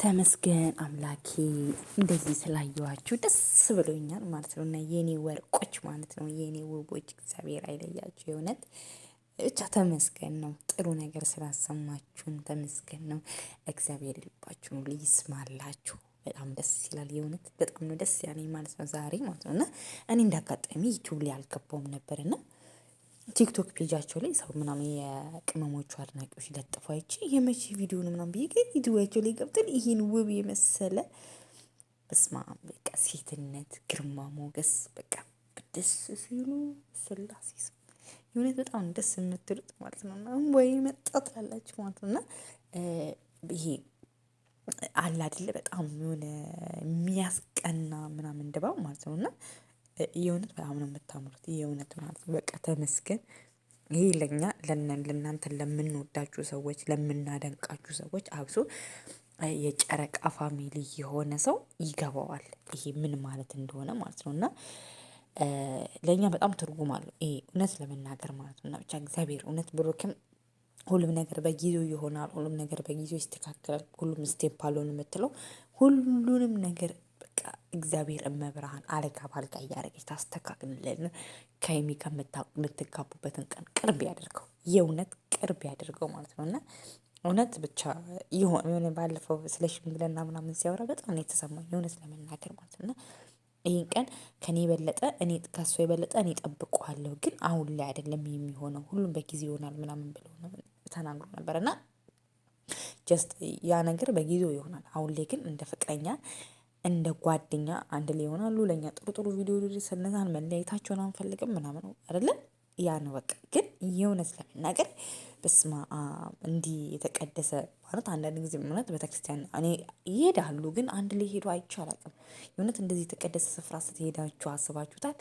ተመስገን አምላኬ እንደዚህ ስላየኋችሁ ደስ ብሎኛል ማለት ነው። እና የኔ ወርቆች ማለት ነው፣ የኔ ውቦች እግዚአብሔር አይለያችሁ። የእውነት ብቻ ተመስገን ነው። ጥሩ ነገር ስላሰማችሁን ተመስገን ነው። እግዚአብሔር ልባችሁን ሁሉ ይስማላችሁ። በጣም ደስ ይላል። የእውነት በጣም ነው ደስ ያለኝ ማለት ነው ዛሬ ማለት ነው። እና እኔ እንዳጋጣሚ ዩቲዩብ ላይ አልገባውም ነበርና ቲክቶክ ፔጃቸው ላይ ሰው ምናምን የቅመሞቹ አድናቂዎች ለጥፎ አይቼ የመቼ ቪዲዮ ነው ምናምን ብዬ ግን ቪዲዮቸው ላይ ገብተን ይህን ውብ የመሰለ በስማ በቃ ሴትነት፣ ግርማ ሞገስ በቃ ደስ ሲሉ ስላሴ የእውነት በጣም ደስ የምትሉት ማለት ነው። እና ወይ መጣ ትላላችሁ ማለት ነው። እና ይሄ አለ አይደለ በጣም የሆነ የሚያስቀና ምናምን ድባብ ማለት ነው። እና የእውነት በጣም ነው የምታምሩት። የእውነት ማለት ነው በቃ ተመስገን። ይሄ ለኛ ለእናንተ ለምንወዳችሁ ሰዎች፣ ለምናደንቃችሁ ሰዎች አብሶ የጨረቃ ፋሚሊ የሆነ ሰው ይገባዋል ይሄ ምን ማለት እንደሆነ ማለት ነው። እና ለእኛ በጣም ትርጉም አለው ይሄ እውነት ለመናገር ማለት ነው። እና ብቻ እግዚአብሔር እውነት ብሩክም ሁሉም ነገር በጊዜው ይሆናል። ሁሉም ነገር በጊዜው ይስተካከላል። ሁሉም ስቴፕ አልሆን የምትለው ሁሉንም ነገር በቃ እግዚአብሔር እመብርሃን አልጋ ባልጋ እያደረገች ታስተካክልልን። ከሀይሚ ከምትጋቡበትን ቀን ቅርብ ያደርገው፣ የእውነት ቅርብ ያደርገው ማለት ነው። እና እውነት ብቻ የሆነ ባለፈው ስለ ሽምግልና ምናምን ሲያወራ በጣም ነው የተሰማኝ የእውነት ለመናገር ማለት ነው። እና ይህን ቀን ከኔ የበለጠ እኔ ከሱ የበለጠ እኔ ጠብቀዋለሁ፣ ግን አሁን ላይ አይደለም የሚሆነው፣ ሁሉም በጊዜ ይሆናል ምናምን ብሎ ተናግሮ ነበር። እና ጀስት ያ ነገር በጊዜው ይሆናል። አሁን ላይ ግን እንደ ፍቅረኛ እንደ ጓደኛ አንድ ላይ ይሆናሉ። ለእኛ ጥሩ ጥሩ ቪዲዮ ሰነዛን መለያየታቸውን አንፈልግም ምናምን አይደለ? ያ ነው በቃ። ግን የእውነት ለመናገር በስማ እንዲህ የተቀደሰ ማለት አንዳንድ ጊዜ እውነት ቤተክርስቲያን እኔ ይሄዳሉ፣ ግን አንድ ላይ ሄዱ አይቼ አላውቅም። የእውነት እንደዚህ የተቀደሰ ስፍራ ስትሄዳችሁ አስባችሁታል?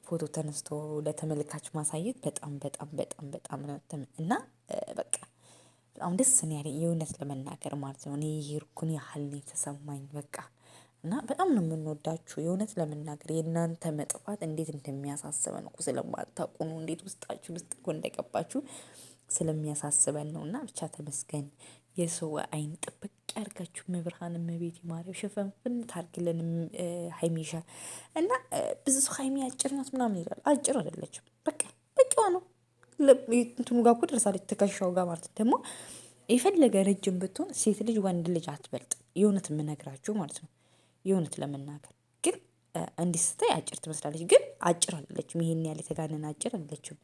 ፎቶ ተነስቶ ለተመልካች ማሳየት በጣም በጣም በጣም በጣም እና በቃ በጣም ደስ ነው ያለኝ የእውነት ለመናገር ማለት ነው። እኔ የሄድኩን ያህል ነው የተሰማኝ በቃ። እና በጣም ነው የምንወዳችሁ የእውነት ለመናገር። የእናንተ መጥፋት እንዴት እንደሚያሳስበን እኮ ስለማታውቁ ነው፣ እንዴት ውስጣችሁ ውስጥ እኮ እንደገባችሁ ስለሚያሳስበን ነው። እና ብቻ ተመስገን። የሰው አይን ጥብቅ ያርጋችሁ መብርሃን እመቤቴ ማርያም ሽፈንፍን ታርግልን ሀይሚሻ። እና ብዙ ሰው ሀይሚ አጭር ናት ምናምን ይላል። አጭር አይደለችም። በቃ በቂዋ ነው። እንትኑ ጋር እኮ ደርሳለች፣ ትከሻው ጋር ማለት ደግሞ የፈለገ ረጅም ብትሆን ሴት ልጅ ወንድ ልጅ አትበልጥም። የእውነት የምነግራችሁ ማለት ነው። የእውነት ለመናገር ግን እንዲህ ስታይ አጭር ትመስላለች፣ ግን አጭር አይደለችም። ይሄን ያህል የተጋነነ አጭር አይደለችም።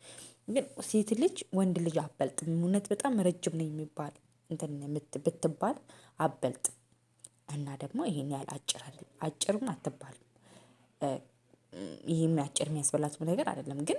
ግን ሴት ልጅ ወንድ ልጅ አትበልጥም። እውነት በጣም ረጅም ነው የሚባል እንትን ብትባል አትበልጥም። እና ደግሞ ይሄን ያህል አጭርም አትባልም። ይሄም አጭር የሚያስበላት ነገር አይደለም። ግን